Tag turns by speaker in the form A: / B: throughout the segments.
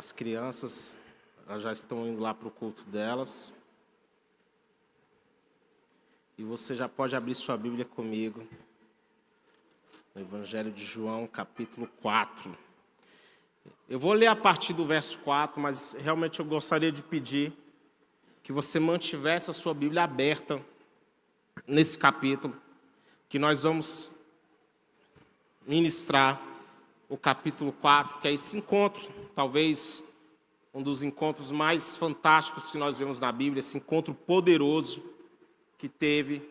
A: As crianças elas já estão indo lá para o culto delas. E você já pode abrir sua Bíblia comigo. No Evangelho de João, capítulo 4. Eu vou ler a partir do verso 4, mas realmente eu gostaria de pedir que você mantivesse a sua Bíblia aberta nesse capítulo, que nós vamos ministrar o capítulo 4, que é esse encontro, talvez um dos encontros mais fantásticos que nós vemos na Bíblia, esse encontro poderoso que teve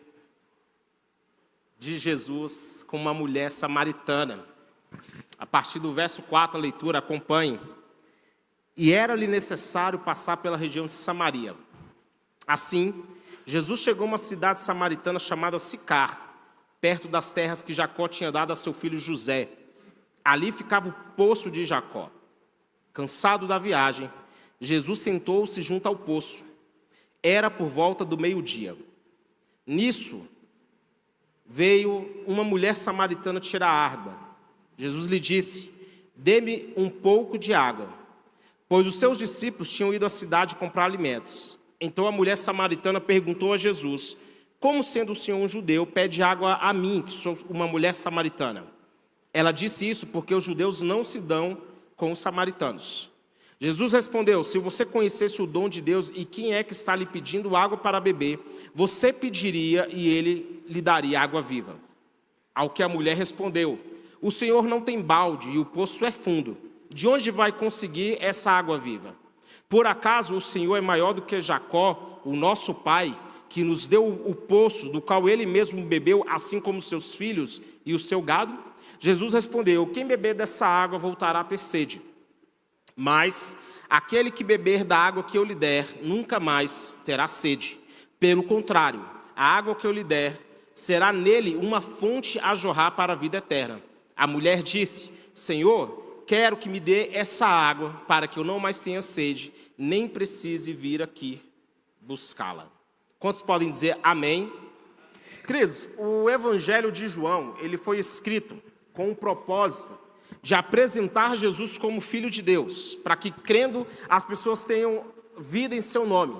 A: de Jesus com uma mulher samaritana. A partir do verso 4, a leitura, acompanhe. E era-lhe necessário passar pela região de Samaria. Assim, Jesus chegou a uma cidade samaritana chamada Sicar, perto das terras que Jacó tinha dado a seu filho José. Ali ficava o poço de Jacó. Cansado da viagem, Jesus sentou-se junto ao poço. Era por volta do meio-dia. Nisso, veio uma mulher samaritana tirar água. Jesus lhe disse: dê-me um pouco de água, pois os seus discípulos tinham ido à cidade comprar alimentos. Então a mulher samaritana perguntou a Jesus: como sendo o Senhor um judeu, pede água a mim, que sou uma mulher samaritana? Ela disse isso porque os judeus não se dão com os samaritanos. Jesus respondeu: se você conhecesse o dom de Deus e quem é que está lhe pedindo água para beber, você pediria e ele lhe daria água viva. Ao que a mulher respondeu: o Senhor não tem balde e o poço é fundo. De onde vai conseguir essa água viva? Por acaso o Senhor é maior do que Jacó, o nosso pai, que nos deu o poço do qual ele mesmo bebeu, assim como seus filhos e o seu gado? Jesus respondeu: quem beber dessa água voltará a ter sede. Mas aquele que beber da água que eu lhe der, nunca mais terá sede. Pelo contrário, a água que eu lhe der será nele uma fonte a jorrar para a vida eterna. A mulher disse: Senhor, quero que me dê essa água para que eu não mais tenha sede, nem precise vir aqui buscá-la. Quantos podem dizer amém? Queridos, o Evangelho de João, ele foi escrito com o propósito de apresentar Jesus como Filho de Deus, para que, crendo, as pessoas tenham vida em seu nome.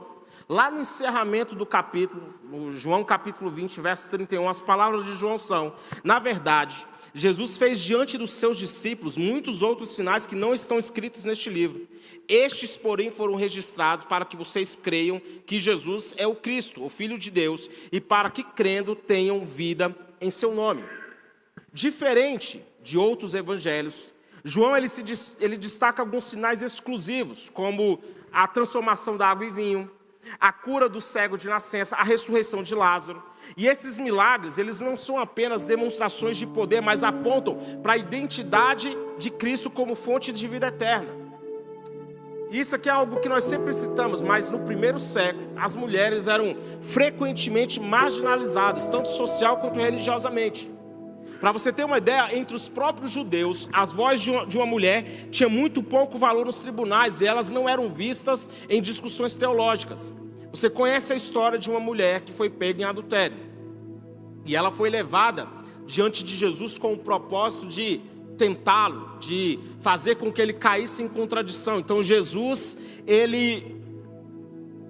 A: Lá no encerramento do capítulo, no João capítulo 20, verso 31, as palavras de João são: na verdade, Jesus fez diante dos seus discípulos muitos outros sinais que não estão escritos neste livro. Estes, porém, foram registrados para que vocês creiam que Jesus é o Cristo, o Filho de Deus, e para que, crendo, tenham vida em seu nome. Diferente de outros evangelhos, João ele destaca alguns sinais exclusivos, como a transformação da água em vinho, a cura do cego de nascença, a ressurreição de Lázaro. E esses milagres, eles não são apenas demonstrações de poder, mas apontam para a identidade de Cristo como fonte de vida eterna. Isso aqui é algo que nós sempre citamos, mas no primeiro século, as mulheres eram frequentemente marginalizadas, tanto social quanto religiosamente. Para você ter uma ideia, entre os próprios judeus, as vozes de uma mulher tinham muito pouco valor nos tribunais e elas não eram vistas em discussões teológicas. Você conhece a história de uma mulher que foi pega em adultério. E ela foi levada diante de Jesus com o propósito de tentá-lo, de fazer com que ele caísse em contradição. Então Jesus, ele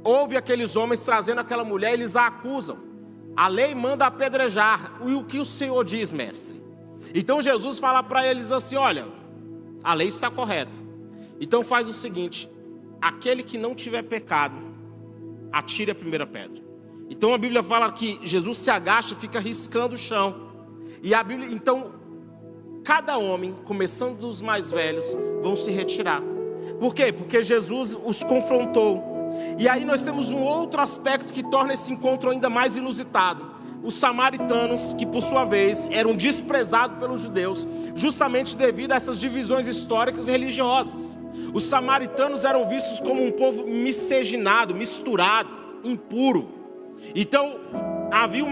A: ouve aqueles homens trazendo aquela mulher, eles a acusam. A lei manda apedrejar. E o que o Senhor diz, mestre? Então Jesus fala para eles assim: olha, a lei está correta. Então faz o seguinte: aquele que não tiver pecado, atire a primeira pedra. Então a Bíblia fala que Jesus se agacha e fica riscando o chão. E a Bíblia, então, cada homem, começando dos mais velhos, vão se retirar. Por quê? Porque Jesus os confrontou. E aí nós temos um outro aspecto que torna esse encontro ainda mais inusitado. Os samaritanos, que por sua vez eram desprezados pelos judeus, justamente devido a essas divisões históricas e religiosas. Os samaritanos eram vistos como um povo miscigenado, misturado, impuro. Então havia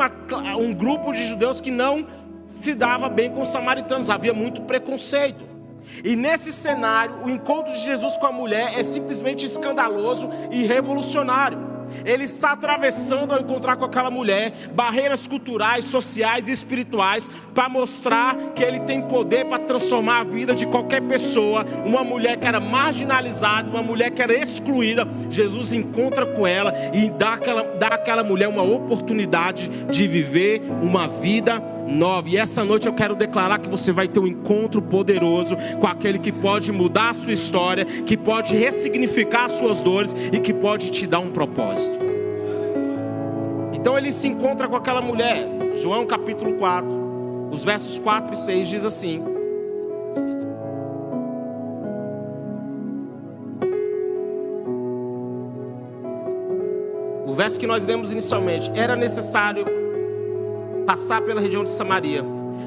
A: um grupo de judeus que não se dava bem com os samaritanos, havia muito preconceito. E nesse cenário, o encontro de Jesus com a mulher é simplesmente escandaloso e revolucionário. Ele está atravessando ao encontrar com aquela mulher barreiras culturais, sociais e espirituais para mostrar que ele tem poder para transformar a vida de qualquer pessoa. Uma mulher que era marginalizada, uma mulher que era excluída, Jesus encontra com ela e dá àquela mulher uma oportunidade de viver uma vida nova. E essa noite eu quero declarar que você vai ter um encontro poderoso com aquele que pode mudar a sua história, que pode ressignificar as suas dores e que pode te dar um propósito. Então ele se encontra com aquela mulher. João capítulo 4, os versos 4 e 6 diz assim: o verso que nós lemos inicialmente: era necessário passar pela região de Samaria.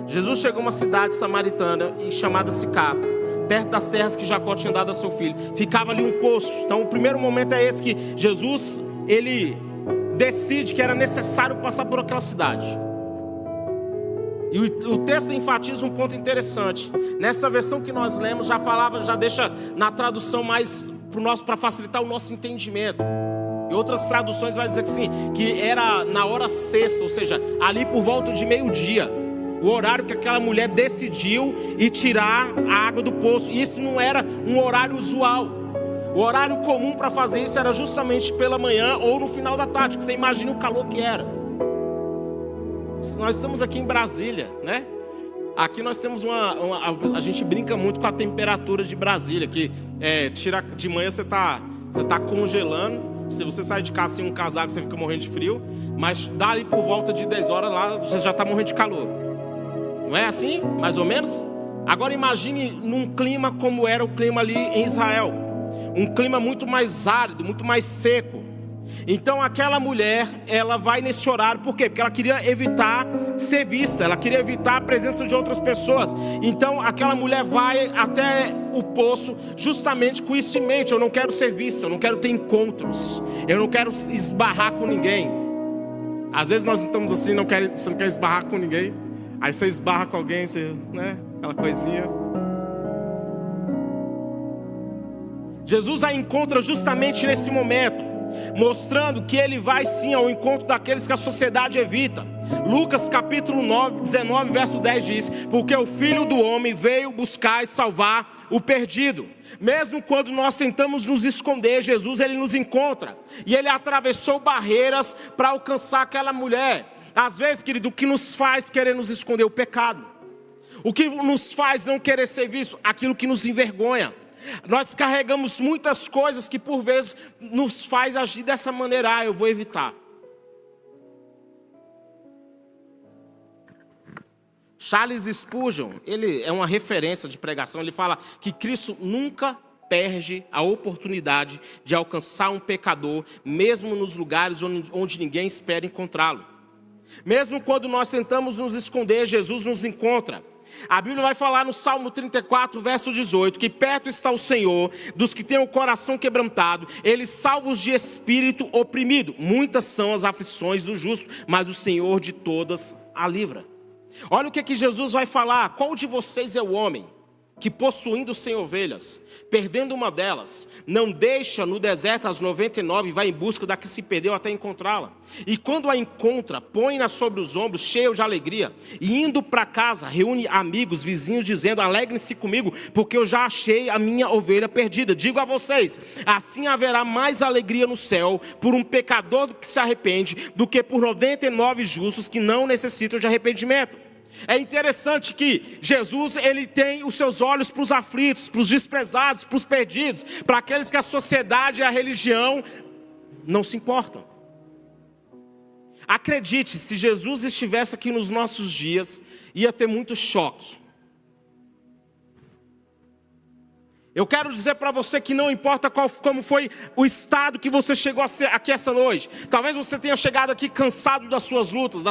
A: Jesus chegou a uma cidade samaritana chamada Sicá, perto das terras que Jacó tinha dado a seu filho. Ficava ali um poço. Então o primeiro momento é esse, que Jesus, ele decide que era necessário passar por aquela cidade. E o texto enfatiza um ponto interessante. Nessa versão que nós lemos, já deixa na tradução mais para facilitar o nosso entendimento. Em outras traduções vai dizer que sim, que era na hora sexta, ou seja, ali por volta de meio-dia, o horário que aquela mulher decidiu ir tirar a água do poço. E isso não era um horário usual. O horário comum para fazer isso era justamente pela manhã ou no final da tarde, que você imagina o calor que era. Nós estamos aqui em Brasília, né? Aqui nós temos a gente brinca muito com a temperatura de Brasília, que de manhã você está congelando. Se você sair de casa sem um casaco, você fica morrendo de frio. Mas dali por volta de 10 horas lá, você já está morrendo de calor. Não é assim? Mais ou menos? Agora imagine num clima como era o clima ali em Israel. Um clima muito mais árido, muito mais seco. Então aquela mulher, ela vai nesse horário. Por quê? Porque ela queria evitar ser vista. Ela queria evitar a presença de outras pessoas. Então aquela mulher vai até o poço justamente com isso em mente. Eu não quero ser vista, eu não quero ter encontros, eu não quero esbarrar com ninguém. Às vezes nós estamos assim, você não quer esbarrar com ninguém. Aí você esbarra com alguém, né? Aquela coisinha. Jesus a encontra justamente nesse momento, mostrando que ele vai sim ao encontro daqueles que a sociedade evita. Lucas capítulo 19, verso 10 diz: porque o Filho do Homem veio buscar e salvar o perdido. Mesmo quando nós tentamos nos esconder, Jesus ele nos encontra. E ele atravessou barreiras para alcançar aquela mulher. Às vezes, querido, o que nos faz querer nos esconder? O pecado. O que nos faz não querer ser visto? Aquilo que nos envergonha. Nós carregamos muitas coisas que por vezes nos faz agir dessa maneira. Eu vou evitar. Charles Spurgeon, ele é uma referência de pregação. Ele fala que Cristo nunca perde a oportunidade de alcançar um pecador, mesmo nos lugares onde ninguém espera encontrá-lo. Mesmo quando nós tentamos nos esconder, Jesus nos encontra. A Bíblia vai falar no Salmo 34, verso 18, que perto está o Senhor dos que têm o coração quebrantado, Ele salva os de espírito oprimido. Muitas são as aflições do justo, mas o Senhor de todas a livra. Olha o que Jesus vai falar: qual de vocês é o homem que, possuindo 100 ovelhas, perdendo uma delas, não deixa no deserto as 99 e vai em busca da que se perdeu até encontrá-la? E quando a encontra, põe-na sobre os ombros, cheio de alegria, e indo para casa, reúne amigos, vizinhos, dizendo: alegrem-se comigo, porque eu já achei a minha ovelha perdida. Digo a vocês, assim haverá mais alegria no céu por um pecador que se arrepende, do que por 99 justos que não necessitam de arrependimento. É interessante que Jesus, ele tem os seus olhos para os aflitos, para os desprezados, para os perdidos, para aqueles que a sociedade e a religião não se importam. Acredite, se Jesus estivesse aqui nos nossos dias, ia ter muito choque. Eu quero dizer para você que não importa como foi o estado que você chegou aqui essa noite. Talvez você tenha chegado aqui cansado das suas lutas,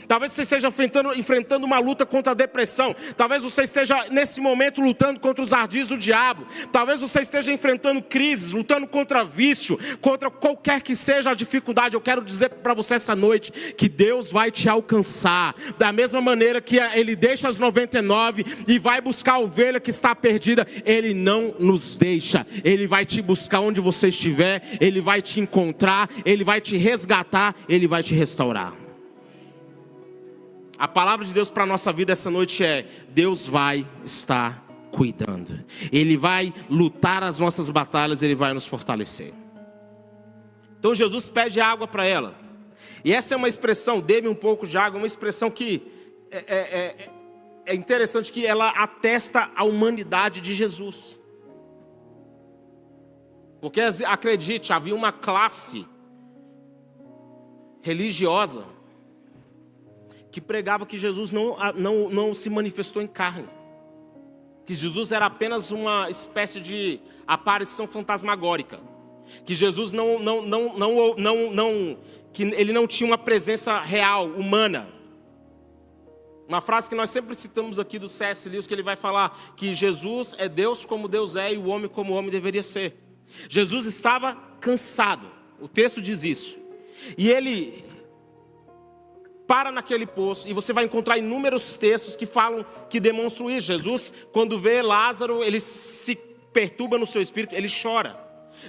A: talvez você esteja enfrentando uma luta contra a depressão. Talvez você esteja nesse momento lutando contra os ardis do diabo. Talvez você esteja enfrentando crises, lutando contra vício, contra qualquer que seja a dificuldade. Eu quero dizer para você essa noite que Deus vai te alcançar. Da mesma maneira que Ele deixa as 99 e vai buscar a ovelha que está perdida, Ele não não nos deixa. Ele vai te buscar onde você estiver, Ele vai te encontrar, Ele vai te resgatar, Ele vai te restaurar. A palavra de Deus para a nossa vida essa noite é: Deus vai estar cuidando. Ele vai lutar as nossas batalhas, Ele vai nos fortalecer. Então Jesus pede água para ela. E essa é uma expressão, dê-me um pouco de água, uma expressão que é interessante, que ela atesta a humanidade de Jesus. Porque, acredite, havia uma classe religiosa que pregava que Jesus não se manifestou em carne. Que Jesus era apenas uma espécie de aparição fantasmagórica. Que Jesus que ele não tinha uma presença real, humana. Uma frase que nós sempre citamos aqui do C.S. Lewis, que ele vai falar que Jesus é Deus como Deus é e o homem como o homem deveria ser. Jesus estava cansado, o texto diz isso. E ele para naquele poço, e você vai encontrar inúmeros textos que falam, que demonstram isso. Jesus, quando vê Lázaro, ele se perturba no seu espírito, ele chora.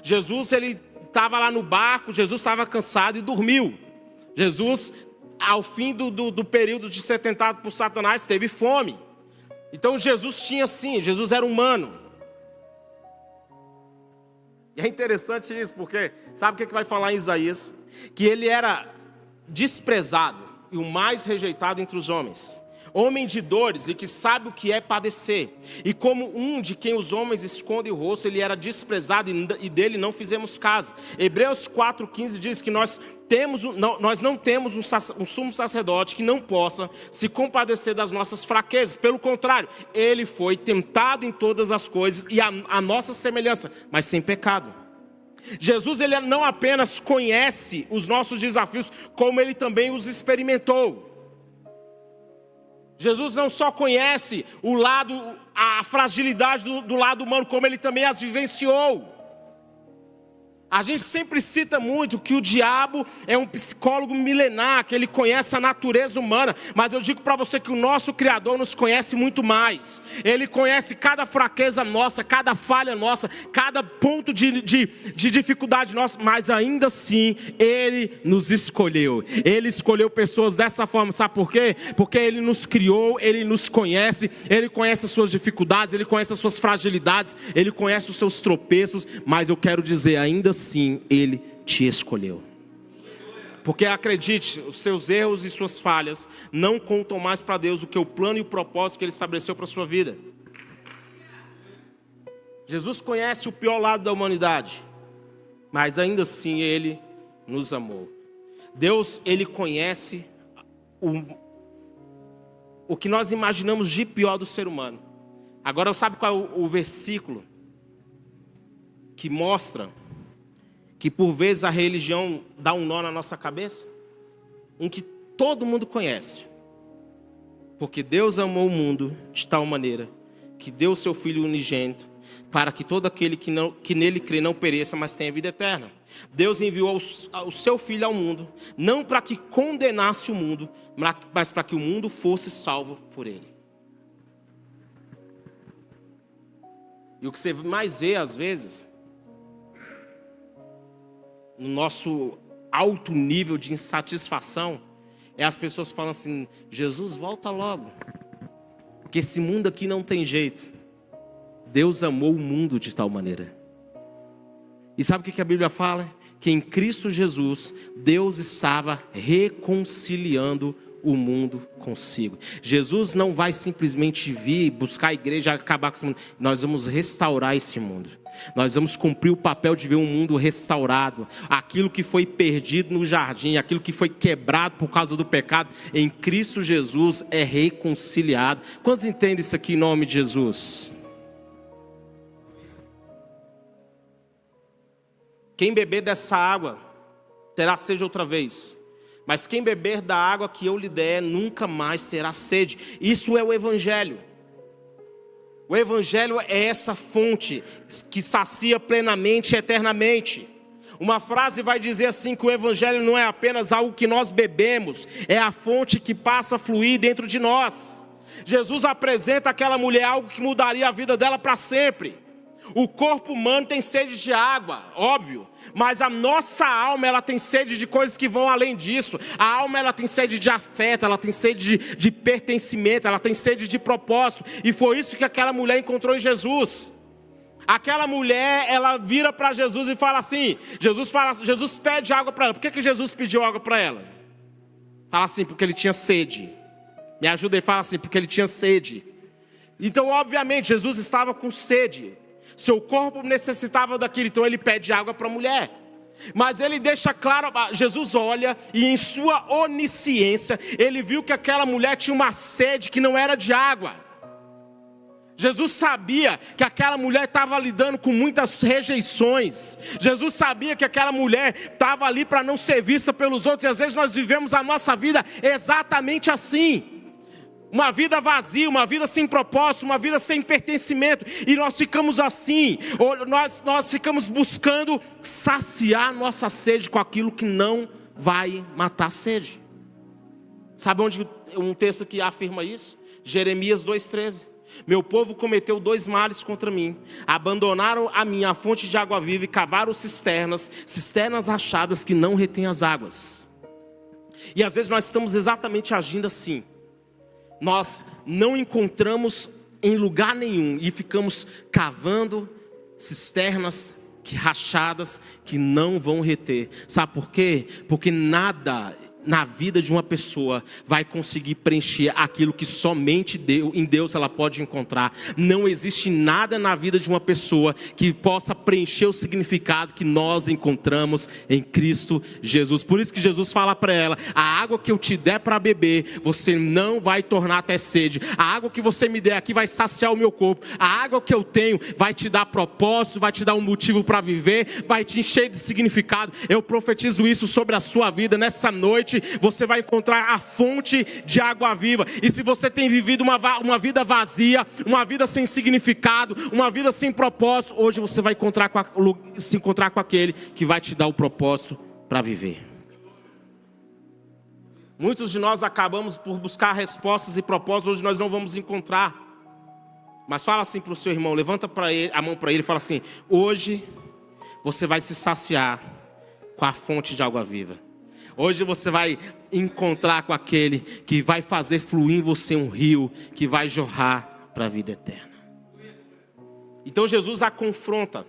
A: Jesus, ele estava lá no barco, Jesus estava cansado e dormiu. Jesus, ao fim do período de ser tentado por Satanás, teve fome. Então Jesus tinha sim, Jesus era humano. E é interessante isso, porque sabe o que vai falar em Isaías? Que ele era desprezado e o mais rejeitado entre os homens. Homem de dores e que sabe o que é padecer. E como um de quem os homens escondem o rosto, ele era desprezado e dele não fizemos caso. Hebreus 4,15 diz que nós não temos um sumo sacerdote que não possa se compadecer das nossas fraquezas. Pelo contrário, ele foi tentado em todas as coisas e a nossa semelhança, mas sem pecado. Jesus, ele não apenas conhece os nossos desafios, como ele também os experimentou. Jesus não só conhece a fragilidade do lado humano, como ele também as vivenciou. A gente sempre cita muito que o diabo é um psicólogo milenar, que ele conhece a natureza humana. Mas eu digo para você que o nosso Criador nos conhece muito mais. Ele conhece cada fraqueza nossa, cada falha nossa, cada ponto de dificuldade nossa. Mas ainda assim, Ele nos escolheu. Ele escolheu pessoas dessa forma. Sabe por quê? Porque Ele nos criou, Ele nos conhece. Ele conhece as suas dificuldades, Ele conhece as suas fragilidades, Ele conhece os seus tropeços. Mas eu quero dizer, ainda assim, Ele te escolheu. Porque acredite, os seus erros e suas falhas não contam mais para Deus do que o plano e o propósito que Ele estabeleceu para a sua vida. Jesus conhece o pior lado da humanidade, mas ainda assim Ele nos amou. Deus, Ele conhece o que nós imaginamos de pior do ser humano. Agora, sabe qual é o versículo que mostra que por vezes a religião dá um nó na nossa cabeça? Um que todo mundo conhece. Porque Deus amou o mundo de tal maneira que deu o seu Filho unigênito, para que todo aquele que nele crê não pereça, mas tenha vida eterna. Deus enviou o seu Filho ao mundo, não para que condenasse o mundo, mas para que o mundo fosse salvo por ele. E o que você mais vê às vezes, no nosso alto nível de insatisfação, é as pessoas falando assim: Jesus, volta logo, porque esse mundo aqui não tem jeito. Deus amou o mundo de tal maneira. E sabe o que a Bíblia fala? Que em Cristo Jesus, Deus estava reconciliando o mundo consigo. Jesus não vai simplesmente vir buscar a igreja e acabar com esse mundo. Nós vamos restaurar esse mundo. Nós vamos cumprir o papel de ver um mundo restaurado. Aquilo que foi perdido no jardim, aquilo que foi quebrado por causa do pecado, em Cristo Jesus é reconciliado. Quantos entendem isso aqui em nome de Jesus? Quem beber dessa água terá sede outra vez. Mas quem beber da água que eu lhe der, nunca mais terá sede. Isso é o Evangelho. O Evangelho é essa fonte que sacia plenamente e eternamente. Uma frase vai dizer assim, que o Evangelho não é apenas algo que nós bebemos, é a fonte que passa a fluir dentro de nós. Jesus apresenta àquela mulher algo que mudaria a vida dela para sempre. O corpo humano tem sede de água, óbvio. Mas a nossa alma, ela tem sede de coisas que vão além disso. A alma, ela tem sede de afeto, ela tem sede de pertencimento, ela tem sede de propósito. E foi isso que aquela mulher encontrou em Jesus. Aquela mulher, ela vira para Jesus e fala assim, Jesus pede água para ela. Por que Jesus pediu água para ela? Fala assim, porque ele tinha sede. Me ajuda aí, fala assim, porque ele tinha sede. Então, obviamente, Jesus estava com sede. Seu corpo necessitava daquilo, então ele pede água para a mulher. Mas ele deixa claro, Jesus olha e em sua onisciência, ele viu que aquela mulher tinha uma sede que não era de água. Jesus sabia que aquela mulher estava lidando com muitas rejeições. Jesus sabia que aquela mulher estava ali para não ser vista pelos outros. E às vezes nós vivemos a nossa vida exatamente assim. Uma vida vazia, uma vida sem propósito, uma vida sem pertencimento. E nós ficamos assim, nós ficamos buscando saciar nossa sede com aquilo que não vai matar a sede. Sabe onde um texto que afirma isso? Jeremias 2,13. Meu povo cometeu 2 males contra mim. Abandonaram a minha fonte de água viva e cavaram cisternas rachadas que não retêm as águas. E às vezes nós estamos exatamente agindo assim. Nós não encontramos em lugar nenhum e ficamos cavando cisternas rachadas que não vão reter. Sabe por quê? Porque nada na vida de uma pessoa vai conseguir preencher aquilo que somente em Deus ela pode encontrar. Não existe nada na vida de uma pessoa que possa preencher o significado que nós encontramos em Cristo Jesus. Por isso que Jesus fala para ela, a água que eu te der para beber, você não vai tornar até sede. A água que você me der aqui vai saciar o meu corpo. A água que eu tenho vai te dar propósito, vai te dar um motivo para viver, vai te encher de significado. Eu profetizo isso sobre a sua vida nessa noite. Você vai encontrar a fonte de água viva. E se você tem vivido uma vida vazia, uma vida sem significado, uma vida sem propósito, hoje você vai se encontrar com aquele que vai te dar o propósito para viver. Muitos de nós acabamos por buscar respostas e propósitos, hoje nós não vamos encontrar. Mas fala assim para o seu irmão, levanta a mão para ele e fala assim, hoje você vai se saciar com a fonte de água viva. Hoje você vai encontrar com aquele que vai fazer fluir em você um rio que vai jorrar para a vida eterna. Então Jesus a confronta.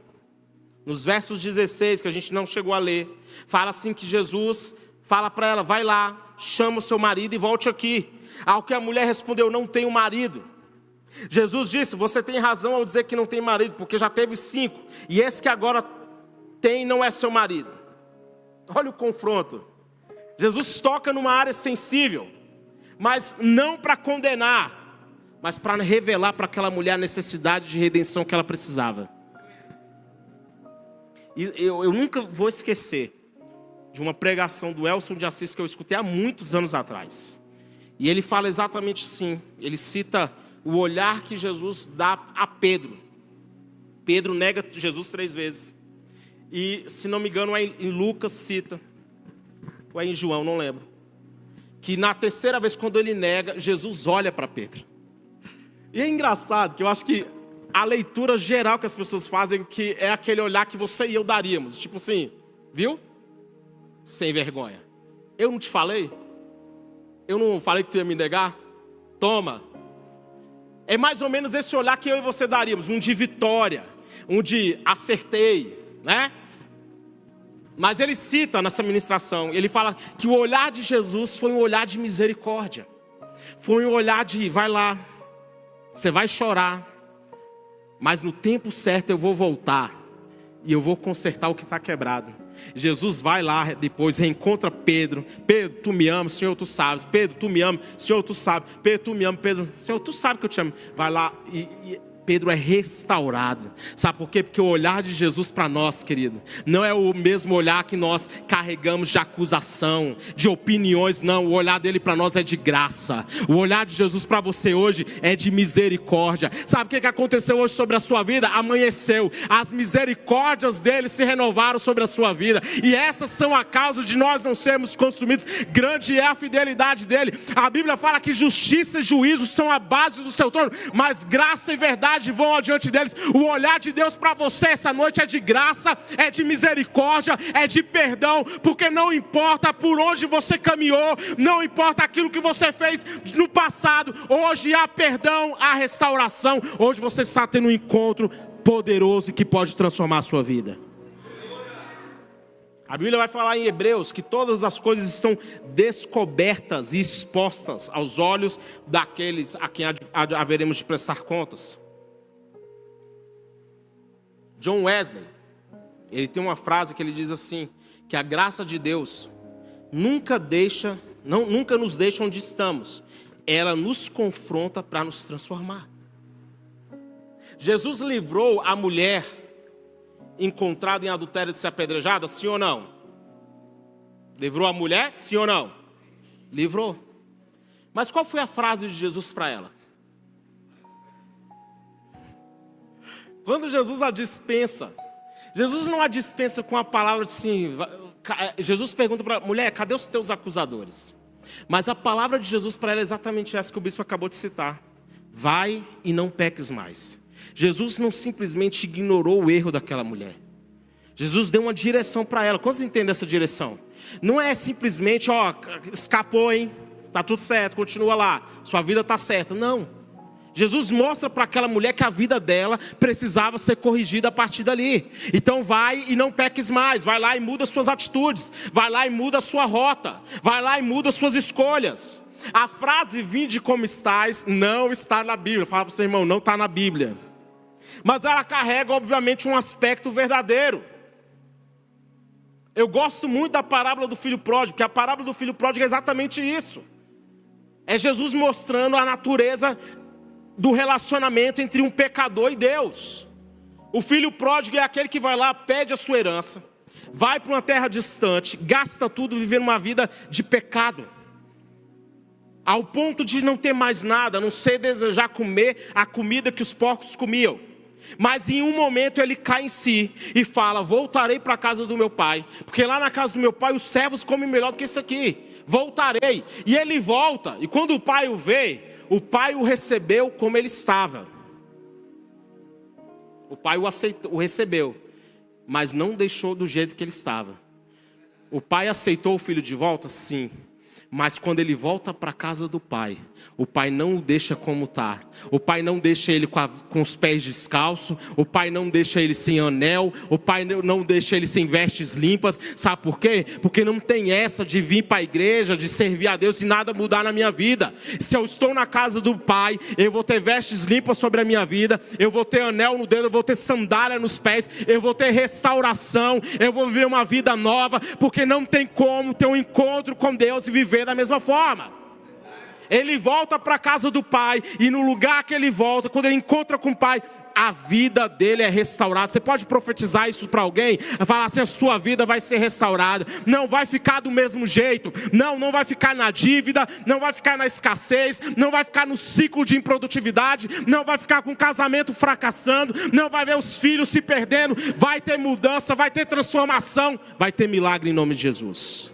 A: Nos versos 16, que a gente não chegou a ler, fala assim que Jesus fala para ela, vai lá, chama o seu marido e volte aqui. Ao que a mulher respondeu, não tenho marido. Jesus disse, você tem razão ao dizer que não tem marido, porque já teve 5. E esse que agora tem não é seu marido. Olha o confronto. Jesus toca numa área sensível, mas não para condenar, mas para revelar para aquela mulher a necessidade de redenção que ela precisava. E eu nunca vou esquecer de uma pregação do Elson de Assis que eu escutei há muitos anos atrás. E ele fala exatamente assim, ele cita o olhar que Jesus dá a Pedro. Pedro nega Jesus 3 vezes. E se não me engano, em Lucas cita, ou é em João, não lembro, que na 3ª vez quando ele nega, Jesus olha para Pedro. E é engraçado que eu acho que a leitura geral que as pessoas fazem, que é aquele olhar que você e eu daríamos, tipo assim, viu? Sem vergonha. Eu não te falei? Eu não falei que tu ia me negar? Toma. É mais ou menos esse olhar que eu e você daríamos, um de vitória, um de acertei, né? Mas ele cita nessa ministração, ele fala que o olhar de Jesus foi um olhar de misericórdia. Foi um olhar de, vai lá, você vai chorar, mas no tempo certo eu vou voltar e eu vou consertar o que está quebrado. Jesus vai lá depois, reencontra Pedro. Pedro, tu me amas, Senhor, tu sabes. Pedro, tu me amas, Senhor, tu sabes. Pedro, tu me amas, Pedro, Senhor, tu sabes que eu te amo. Vai lá e Pedro é restaurado. Sabe por quê? Porque o olhar de Jesus para nós, querido, não é o mesmo olhar que nós carregamos de acusação, de opiniões, não. O olhar dele para nós é de graça. O olhar de Jesus para você hoje é de misericórdia. Sabe o que aconteceu hoje sobre a sua vida? Amanheceu. As misericórdias dele se renovaram sobre a sua vida. E essas são a causa de nós não sermos consumidos. Grande é a fidelidade dele. A Bíblia fala que justiça e juízo são a base do seu trono, mas graça e verdade tempestade vão adiante deles. O olhar de Deus para você essa noite é de graça, é de misericórdia, é de perdão, porque não importa por onde você caminhou, não importa aquilo que você fez no passado, hoje há perdão, há restauração, hoje você está tendo um encontro poderoso e que pode transformar a sua vida. A Bíblia vai falar em Hebreus que todas as coisas estão descobertas e expostas aos olhos daqueles a quem haveremos de prestar contas. John Wesley, ele tem uma frase que ele diz assim, que a graça de Deus nunca nos deixa onde estamos. Ela nos confronta para nos transformar. Jesus livrou a mulher encontrada em adultério de ser apedrejada, sim ou não? Livrou a mulher, sim ou não? Livrou. Mas qual foi a frase de Jesus para ela? Quando Jesus a dispensa, Jesus não a dispensa com a palavra assim, Jesus pergunta para a mulher, cadê os teus acusadores? Mas a palavra de Jesus para ela é exatamente essa que o bispo acabou de citar. Vai e não peques mais. Jesus não simplesmente ignorou o erro daquela mulher. Jesus deu uma direção para ela. Quantos entendem essa direção? Não é simplesmente, escapou, hein? Tá tudo certo, continua lá. Sua vida tá certa. Não. Jesus mostra para aquela mulher que a vida dela precisava ser corrigida a partir dali. Então vai e não peques mais. Vai lá e muda suas atitudes. Vai lá e muda a sua rota. Vai lá e muda suas escolhas. A frase vinde como estás não está na Bíblia. Fala para o seu irmão, não está na Bíblia. Mas ela carrega, obviamente, um aspecto verdadeiro. Eu gosto muito da parábola do filho pródigo, porque a parábola do filho pródigo é exatamente isso. É Jesus mostrando a natureza do relacionamento entre um pecador e Deus. O filho pródigo é aquele que vai lá, pede a sua herança, vai para uma terra distante, gasta tudo vivendo uma vida de pecado. Ao ponto de não ter mais nada, a não ser desejar comer a comida que os porcos comiam. Mas em um momento ele cai em si e fala, voltarei para a casa do meu pai. Porque lá na casa do meu pai os servos comem melhor do que isso aqui. Voltarei. E ele volta. E quando o pai o vê, o pai o recebeu como ele estava. O pai o recebeu. Mas não deixou do jeito que ele estava. O pai aceitou o filho de volta? Sim. Mas quando ele volta para a casa do pai, o pai não o deixa como está. O pai não deixa ele com os pés descalços. O pai não deixa ele sem anel. O pai não deixa ele sem vestes limpas. Sabe por quê? Porque não tem essa de vir para a igreja, de servir a Deus e nada mudar na minha vida. Se eu estou na casa do pai, eu vou ter vestes limpas sobre a minha vida. Eu vou ter anel no dedo, eu vou ter sandália nos pés. Eu vou ter restauração. Eu vou viver uma vida nova. Porque não tem como ter um encontro com Deus e viver da mesma forma. Ele volta para a casa do pai, e no lugar que ele volta, quando ele encontra com o pai, a vida dele é restaurada. Você pode profetizar isso para alguém? Falar assim, a sua vida vai ser restaurada. Não vai ficar do mesmo jeito. Não vai ficar na dívida, não vai ficar na escassez, não vai ficar no ciclo de improdutividade, não vai ficar com o casamento fracassando, não vai ver os filhos se perdendo. Vai ter mudança, vai ter transformação, vai ter milagre em nome de Jesus.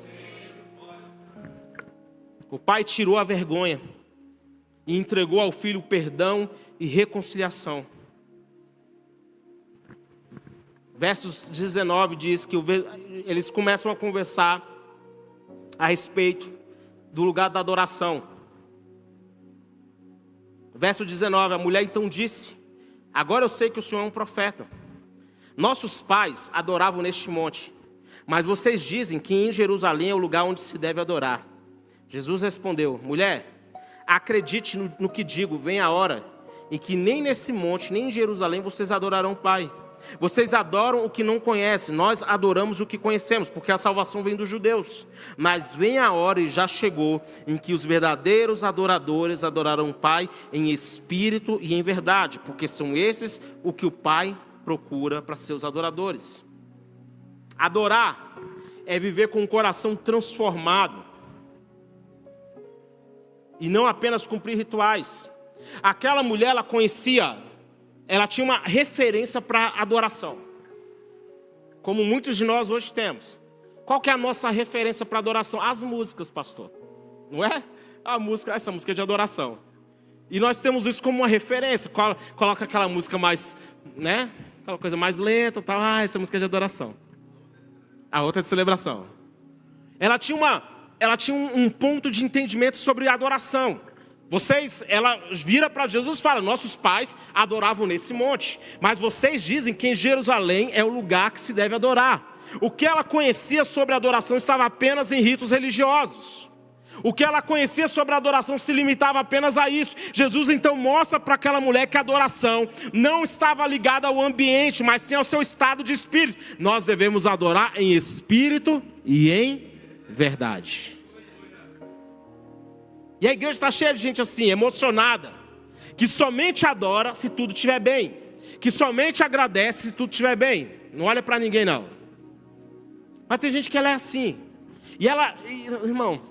A: O pai tirou a vergonha e entregou ao filho perdão e reconciliação. Versos 19 diz que eles começam a conversar a respeito do lugar da adoração. Verso 19, a mulher então disse, agora eu sei que o Senhor é um profeta. Nossos pais adoravam neste monte, mas vocês dizem que em Jerusalém é o lugar onde se deve adorar. Jesus respondeu, mulher, acredite no que digo, vem a hora em que nem nesse monte, nem em Jerusalém vocês adorarão o Pai. Vocês adoram o que não conhecem, nós adoramos o que conhecemos, porque a salvação vem dos judeus. Mas vem a hora, e já chegou, em que os verdadeiros adoradores adorarão o Pai em espírito e em verdade, porque são esses o que o Pai procura para seus adoradores. Adorar é viver com o coração transformado, e não apenas cumprir rituais. Aquela mulher, ela tinha uma referência para adoração. Como muitos de nós hoje temos. Qual que é a nossa referência para adoração? As músicas, pastor. Não é? Essa música é de adoração. E nós temos isso como uma referência. Coloca aquela música mais, né? Aquela coisa mais lenta, tal. Essa música é de adoração. A outra é de celebração. Ela tinha um ponto de entendimento sobre adoração. Ela vira para Jesus e fala: nossos pais adoravam nesse monte, mas vocês dizem que em Jerusalém é o lugar que se deve adorar. O que ela conhecia sobre adoração estava apenas em ritos religiosos. O que ela conhecia sobre a adoração se limitava apenas a isso. Jesus então mostra para aquela mulher que a adoração não estava ligada ao ambiente, mas sim ao seu estado de espírito. Nós devemos adorar em espírito e em verdade. E a igreja está cheia de gente assim, emocionada, que somente adora se tudo estiver bem, que somente agradece se tudo estiver bem. Não olha para ninguém não. Mas tem gente que ela é assim. Irmão,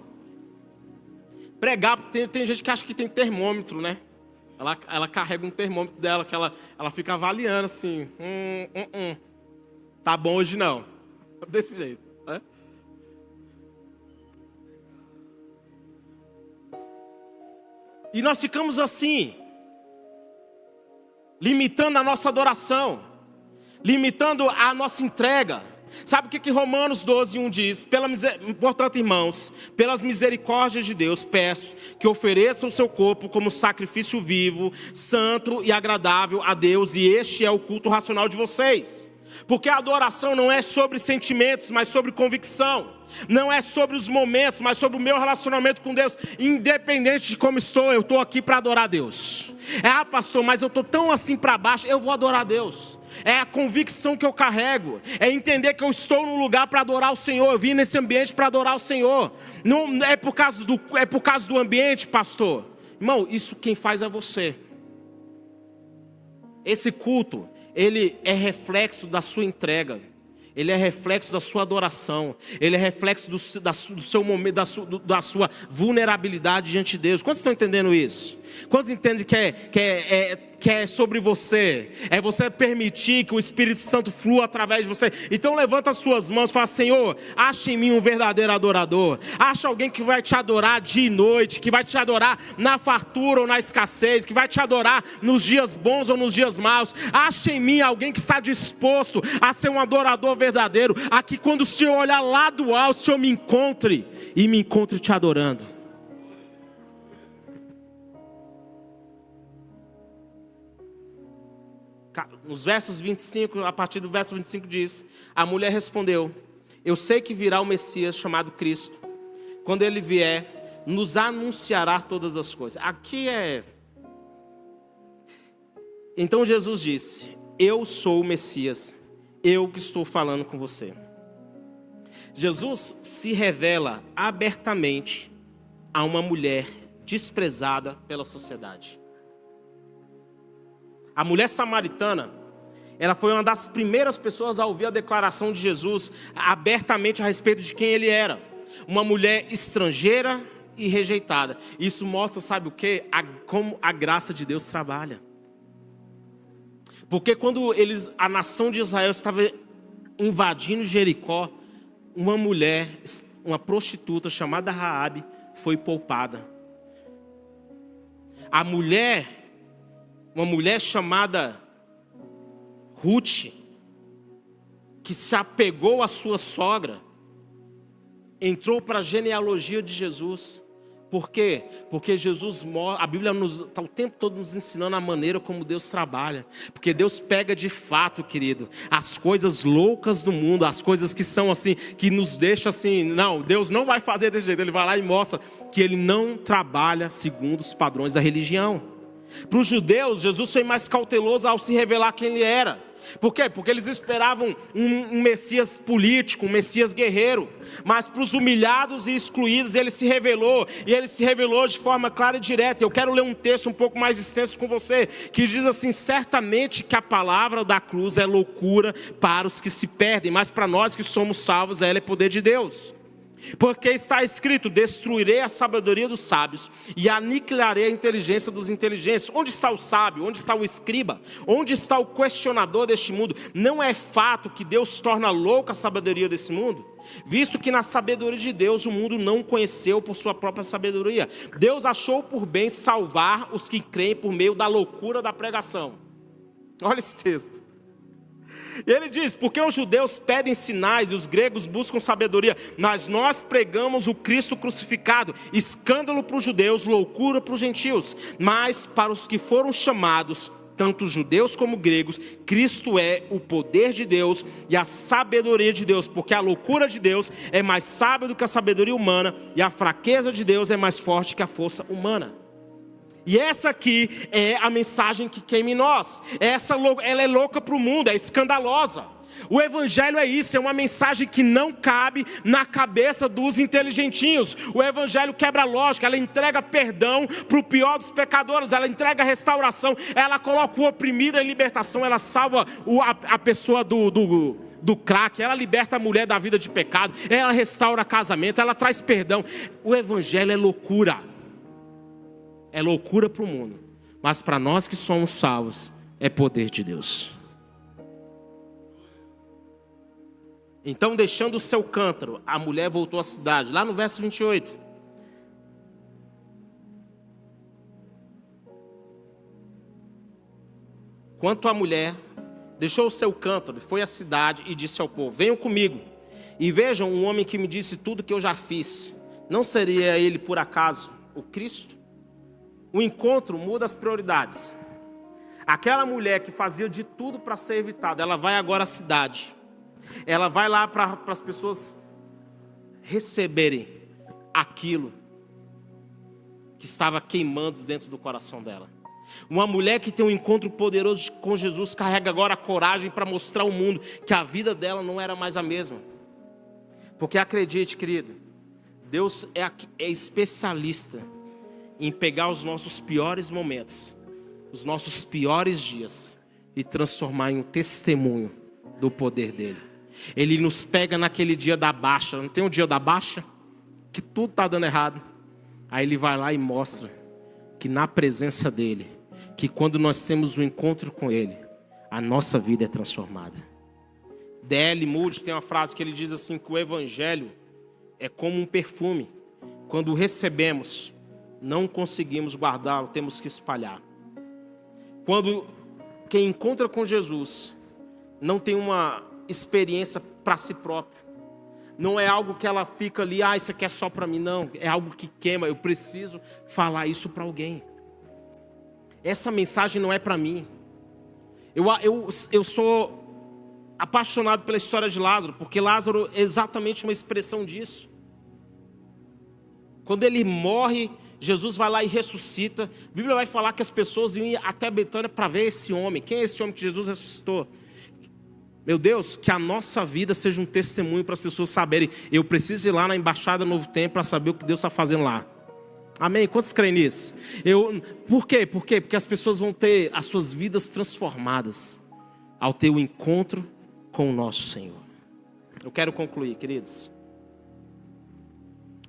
A: pregar, tem gente que acha que tem termômetro, né? Ela carrega um termômetro dela, que ela fica avaliando assim. Tá bom hoje não. Desse jeito, né? E nós ficamos assim, limitando a nossa adoração, limitando a nossa entrega. Sabe o que Romanos 12:1 diz? Portanto, irmãos, pelas misericórdias de Deus, peço que ofereçam o seu corpo como sacrifício vivo, santo e agradável a Deus, e este é o culto racional de vocês. Porque a adoração não é sobre sentimentos, mas sobre convicção. Não é sobre os momentos, mas sobre o meu relacionamento com Deus. Independente de como estou, eu estou aqui para adorar a Deus. Pastor, mas eu estou tão assim para baixo, eu vou adorar a Deus. É a convicção que eu carrego. É entender que eu estou num lugar para adorar o Senhor. Eu vim nesse ambiente para adorar o Senhor. Não é por causa do ambiente, pastor. Irmão, isso quem faz é você. Esse culto, ele é reflexo da sua entrega. Ele é reflexo da sua adoração. Ele é reflexo do seu momento, da sua vulnerabilidade diante de Deus. Quantos estão entendendo isso? Quantos entendem que é sobre você? É você permitir que o Espírito Santo flua através de você. Então levanta as suas mãos e fala: Senhor, acha em mim um verdadeiro adorador. Acha alguém que vai te adorar dia e noite, que vai te adorar na fartura ou na escassez, que vai te adorar nos dias bons ou nos dias maus. Acha em mim alguém que está disposto a ser um adorador verdadeiro. Aqui quando o Senhor olhar lá do alto, o Senhor me encontre e me encontre te adorando. Nos versos 25, a partir do verso 25 diz: a mulher respondeu: eu sei que virá o Messias chamado Cristo. Quando ele vier, nos anunciará todas as coisas. Então Jesus disse: eu sou o Messias, eu que estou falando com você. Jesus se revela abertamente a uma mulher desprezada pela sociedade. A mulher samaritana, ela foi uma das primeiras pessoas a ouvir a declaração de Jesus abertamente a respeito de quem ele era. Uma mulher estrangeira e rejeitada. Isso mostra, sabe o quê? Como a graça de Deus trabalha. Porque quando a nação de Israel estava invadindo Jericó, uma mulher, uma prostituta chamada Raabe, foi poupada. Uma mulher chamada Ruth, que se apegou à sua sogra, entrou para a genealogia de Jesus. Por quê? Porque a Bíblia está o tempo todo nos ensinando a maneira como Deus trabalha. Porque Deus pega de fato, querido, as coisas loucas do mundo, as coisas que são assim, que nos deixam assim, não, Deus não vai fazer desse jeito. Ele vai lá e mostra que Ele não trabalha segundo os padrões da religião. Para os judeus, Jesus foi mais cauteloso ao se revelar quem ele era. Por quê? Porque eles esperavam um Messias político, um Messias guerreiro. Mas para os humilhados e excluídos, ele se revelou. E ele se revelou de forma clara e direta. Eu quero ler um texto um pouco mais extenso com você, que diz assim: certamente que a palavra da cruz é loucura para os que se perdem, mas para nós que somos salvos, ela é poder de Deus. Porque está escrito: destruirei a sabedoria dos sábios e aniquilarei a inteligência dos inteligentes. Onde está o sábio? Onde está o escriba? Onde está o questionador deste mundo? Não é fato que Deus torna louca a sabedoria desse mundo? Visto que na sabedoria de Deus o mundo não conheceu por sua própria sabedoria. Deus achou por bem salvar os que creem por meio da loucura da pregação. Olha esse texto. E ele diz: porque os judeus pedem sinais e os gregos buscam sabedoria, mas nós pregamos o Cristo crucificado, escândalo para os judeus, loucura para os gentios. Mas para os que foram chamados, tanto judeus como gregos, Cristo é o poder de Deus e a sabedoria de Deus. Porque a loucura de Deus é mais sábia do que a sabedoria humana, e a fraqueza de Deus é mais forte que a força humana. E essa aqui é a mensagem que queima em nós. Ela é louca para o mundo, é escandalosa. O evangelho é isso, é uma mensagem que não cabe na cabeça dos inteligentinhos. O evangelho quebra a lógica, ela entrega perdão para o pior dos pecadores, ela entrega restauração, ela coloca o oprimido em libertação, ela salva a pessoa do crack, ela liberta a mulher da vida de pecado, ela restaura casamento, ela traz perdão. O evangelho é loucura. É loucura para o mundo, mas para nós que somos salvos, é poder de Deus. Então, deixando o seu cântaro, a mulher voltou à cidade, lá no verso 28. Quanto a mulher, deixou o seu cântaro, foi à cidade e disse ao povo: venham comigo e vejam um homem que me disse tudo que eu já fiz. Não seria ele por acaso o Cristo? O encontro muda as prioridades. Aquela mulher que fazia de tudo para ser evitada, ela vai agora à cidade. Ela vai lá para as pessoas receberem aquilo que estava queimando dentro do coração dela. Uma mulher que tem um encontro poderoso com Jesus carrega agora a coragem para mostrar ao mundo que a vida dela não era mais a mesma. Porque acredite, querido, Deus é especialista em pegar os nossos piores momentos, os nossos piores dias, e transformar em um testemunho do poder dele. Ele nos pega naquele dia da baixa. Não tem um dia da baixa? Que tudo está dando errado. Aí ele vai lá e mostra que na presença dele, que quando nós temos um encontro com ele, a nossa vida é transformada. D.L. Moody tem uma frase que ele diz assim, que o evangelho é como um perfume. Quando o recebemos, não conseguimos guardá-lo, temos que espalhar. Quando quem encontra com Jesus não tem uma experiência para si próprio, não é algo que ela fica ali, isso aqui é só para mim, não. É algo que queima, eu preciso falar isso para alguém. Essa mensagem não é para mim. Eu sou apaixonado pela história de Lázaro, porque Lázaro é exatamente uma expressão disso. Quando ele morre, Jesus vai lá e ressuscita. A Bíblia vai falar que as pessoas iam até Betânia para ver esse homem. Quem é esse homem que Jesus ressuscitou? Meu Deus, que a nossa vida seja um testemunho para as pessoas saberem. Eu preciso ir lá na Embaixada Novo Tempo para saber o que Deus está fazendo lá. Amém? Quantos creem nisso? Por quê? Porque as pessoas vão ter as suas vidas transformadas ao ter o encontro com o nosso Senhor. Eu quero concluir, queridos.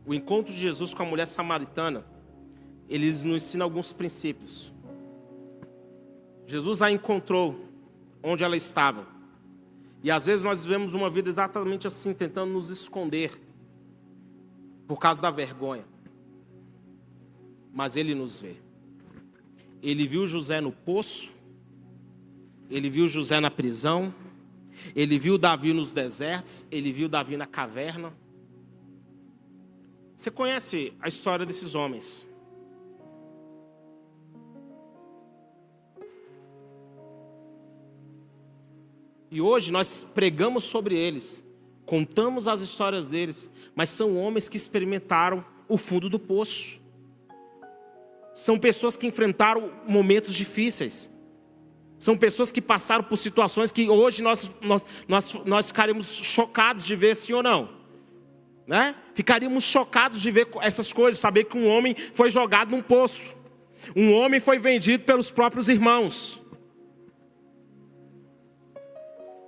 A: O encontro de Jesus com a mulher samaritana, eles nos ensinam alguns princípios. Jesus a encontrou onde ela estava. E às vezes nós vivemos uma vida exatamente assim, tentando nos esconder por causa da vergonha. Mas ele nos vê. Ele viu José no poço, ele viu José na prisão, ele viu Davi nos desertos, ele viu Davi na caverna. Você conhece a história desses homens? E hoje nós pregamos sobre eles, contamos as histórias deles, mas são homens que experimentaram o fundo do poço. São pessoas que enfrentaram momentos difíceis. São pessoas que passaram por situações que hoje nós ficaríamos chocados de ver, sim ou não? Né? Ficaríamos chocados de ver essas coisas, saber que um homem foi jogado num poço. Um homem foi vendido pelos próprios irmãos.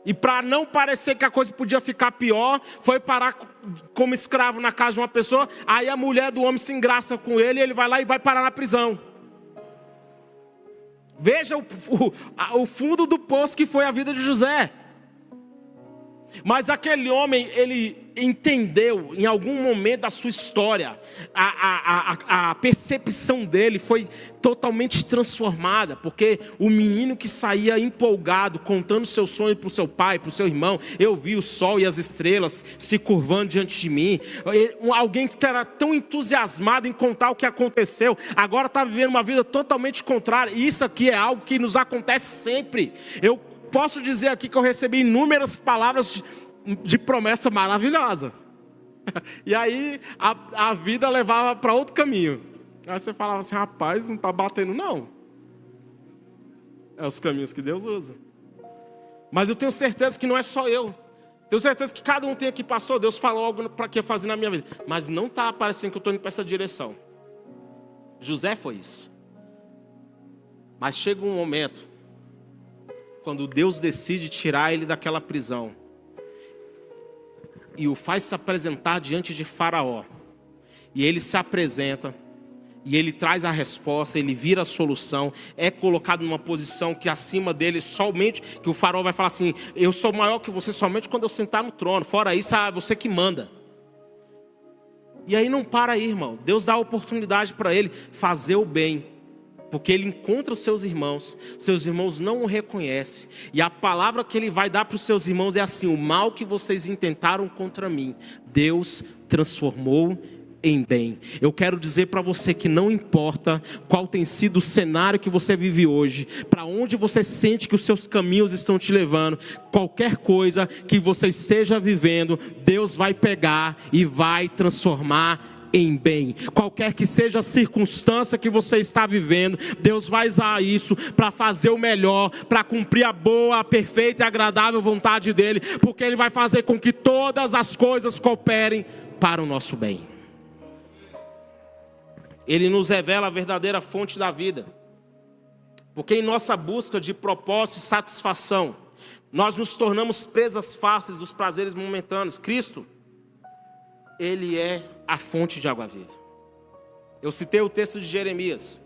A: E para não parecer que a coisa podia ficar pior, foi parar como escravo na casa de uma pessoa. Aí a mulher do homem se engraça com ele e ele vai lá e vai parar na prisão. Veja o fundo do poço que foi a vida de José. Mas aquele homem, ele entendeu em algum momento da sua história, a percepção dele foi totalmente transformada, porque o menino que saía empolgado, contando seu sonho para o seu pai, para o seu irmão, eu vi o sol e as estrelas se curvando diante de mim, alguém que era tão entusiasmado em contar o que aconteceu, agora está vivendo uma vida totalmente contrária. E isso aqui é algo que nos acontece sempre. Eu posso dizer aqui que eu recebi inúmeras palavras de promessa maravilhosa. E aí a vida levava para outro caminho. Aí você falava assim, rapaz, não está batendo não. É os caminhos que Deus usa. Mas eu tenho certeza que não é só eu. Tenho certeza que cada um tem aqui, pastor, Deus falou algo para que fazer na minha vida. Mas não está parecendo que eu estou indo para essa direção. José foi isso. Mas chega um momento quando Deus decide tirar ele daquela prisão e o faz se apresentar diante de Faraó. E ele se apresenta, e ele traz a resposta, ele vira a solução, é colocado numa posição que acima dele, somente, que o Faraó vai falar assim, eu sou maior que você somente quando eu sentar no trono, fora isso, é você que manda. E aí não para aí, irmão. Deus dá a oportunidade para ele fazer o bem. Porque ele encontra os seus irmãos não o reconhecem. E a palavra que ele vai dar para os seus irmãos é assim, o mal que vocês intentaram contra mim, Deus transformou em bem. Eu quero dizer para você que não importa qual tem sido o cenário que você vive hoje, para onde você sente que os seus caminhos estão te levando, qualquer coisa que você esteja vivendo, Deus vai pegar e vai transformar em bem. Qualquer que seja a circunstância que você está vivendo, Deus vai usar isso para fazer o melhor, para cumprir a boa, a perfeita e agradável vontade dEle, porque Ele vai fazer com que todas as coisas cooperem para o nosso bem. Ele nos revela a verdadeira fonte da vida, porque em nossa busca de propósito e satisfação, nós nos tornamos presas fáceis dos prazeres momentâneos. Cristo, Ele é a fonte de água viva. Eu citei o texto de Jeremias.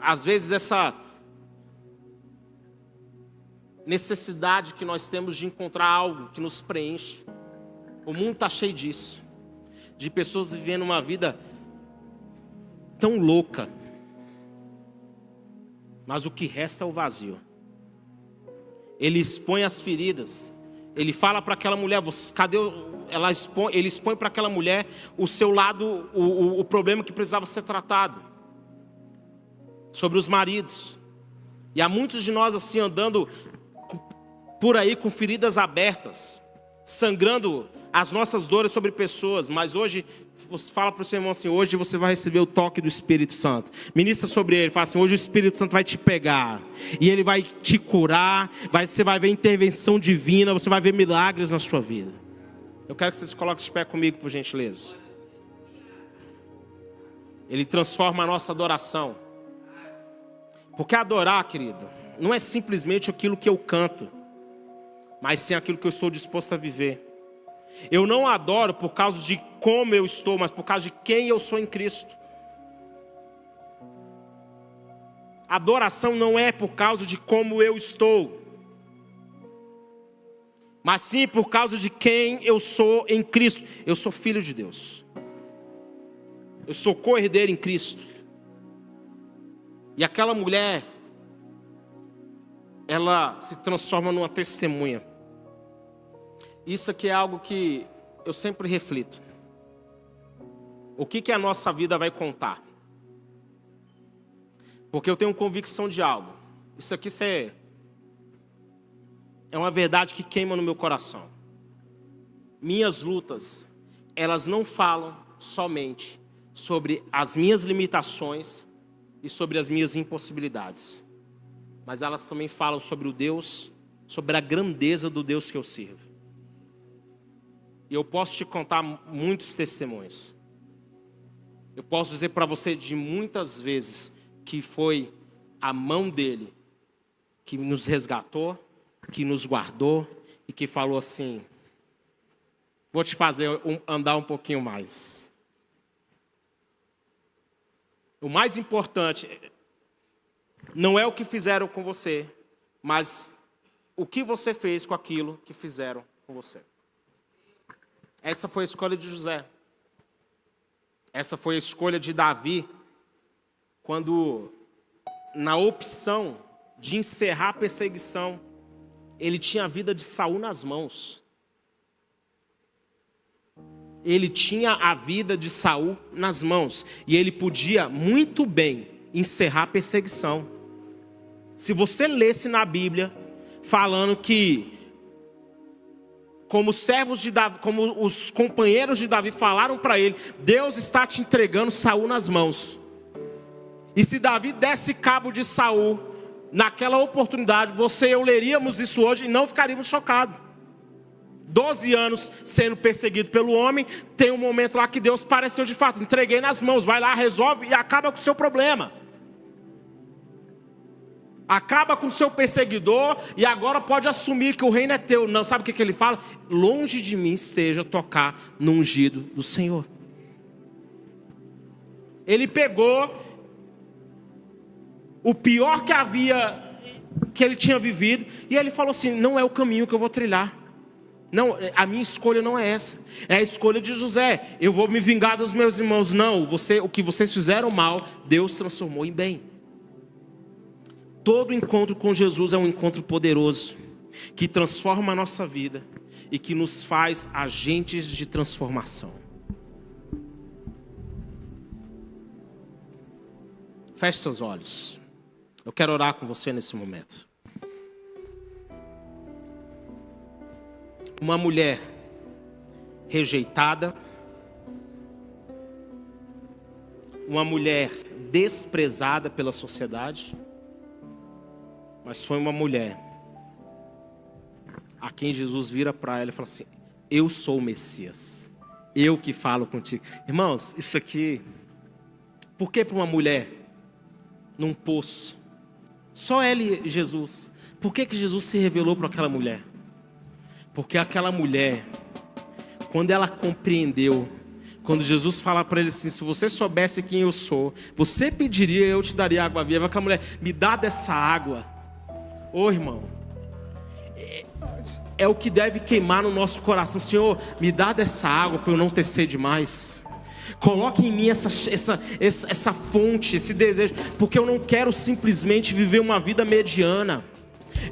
A: Às vezes essa necessidade que nós temos de encontrar algo que nos preenche. O mundo está cheio disso. De pessoas vivendo uma vida tão louca. Mas o que resta é o vazio. Ele expõe as feridas. Ele fala para aquela mulher, ele expõe para aquela mulher o seu lado, o problema que precisava ser tratado. Sobre os maridos. E há muitos de nós assim andando por aí com feridas abertas, sangrando as nossas dores sobre pessoas. Mas hoje, você fala para o seu irmão assim, hoje você vai receber o toque do Espírito Santo. Ministra sobre ele, fala assim, hoje o Espírito Santo vai te pegar. E ele vai te curar, você vai ver intervenção divina, você vai ver milagres na sua vida. Eu quero que você se coloque de pé comigo, por gentileza. Ele transforma a nossa adoração. Porque adorar, querido, não é simplesmente aquilo que eu canto, mas sim aquilo que eu estou disposto a viver. Eu não adoro por causa de como eu estou, mas por causa de quem eu sou em Cristo. Adoração não é por causa de como eu estou, mas sim por causa de quem eu sou em Cristo. Eu sou filho de Deus. Eu sou co-herdeiro em Cristo. E aquela mulher, ela se transforma numa testemunha. Isso aqui é algo que eu sempre reflito. O que a nossa vida vai contar? Porque eu tenho convicção de algo. Isso aqui é uma verdade que queima no meu coração. Minhas lutas, elas não falam somente sobre as minhas limitações e sobre as minhas impossibilidades. Mas elas também falam sobre o Deus, sobre a grandeza do Deus que eu sirvo. E eu posso te contar muitos testemunhos. Eu posso dizer para você de muitas vezes que foi a mão dele que nos resgatou, que nos guardou e que falou assim: vou te fazer andar um pouquinho mais. O mais importante não é o que fizeram com você, mas o que você fez com aquilo que fizeram com você. Essa foi a escolha de José. Essa foi a escolha de Davi, quando, na opção de encerrar a perseguição, ele tinha a vida de Saul nas mãos. Ele tinha a vida de Saul nas mãos. E ele podia muito bem encerrar a perseguição. Se você lesse na Bíblia, falando que, como servos de Davi, como os companheiros de Davi falaram para ele, Deus está te entregando Saul nas mãos. E se Davi desse cabo de Saul, naquela oportunidade, você e eu leríamos isso hoje e não ficaríamos chocados. 12 anos sendo perseguido pelo homem, tem um momento lá que Deus pareceu de fato, entreguei nas mãos, vai lá, resolve e acaba com o seu problema. Acaba com o seu perseguidor e agora pode assumir que o reino é teu. Não, sabe o que ele fala? Longe de mim esteja tocar no ungido do Senhor. Ele pegou o pior que ele tinha vivido, e ele falou assim: não é o caminho que eu vou trilhar. Não, a minha escolha não é essa. É a escolha de José. Eu vou me vingar dos meus irmãos. Não, o que vocês fizeram mal, Deus transformou em bem. Todo encontro com Jesus é um encontro poderoso, que transforma a nossa vida e que nos faz agentes de transformação. Feche seus olhos. Eu quero orar com você nesse momento. Uma mulher rejeitada, uma mulher desprezada pela sociedade, mas foi uma mulher a quem Jesus vira para ela e fala assim: eu sou o Messias, eu que falo contigo. Irmãos, isso aqui, por que para uma mulher num poço? Só ela e Jesus. Por que Jesus se revelou para aquela mulher? Porque aquela mulher, quando ela compreendeu, quando Jesus fala para ele assim: se você soubesse quem eu sou, você pediria, eu te daria água viva. Aquela mulher: me dá dessa água. Ô irmão, é o que deve queimar no nosso coração. Senhor, me dá dessa água para eu não ter sede mais. Coloque em mim essa fonte, esse desejo, porque eu não quero simplesmente viver uma vida mediana.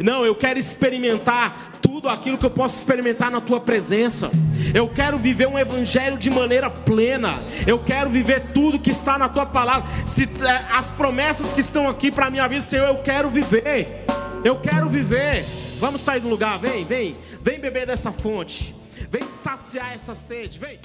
A: Não, eu quero experimentar tudo aquilo que eu posso experimentar na tua presença. Eu quero viver um evangelho de maneira plena. Eu quero viver tudo que está na tua palavra. As promessas que estão aqui para a minha vida, Senhor, eu quero viver. Eu quero viver. Vamos sair do lugar, vem beber dessa fonte. Vem saciar essa sede, vem.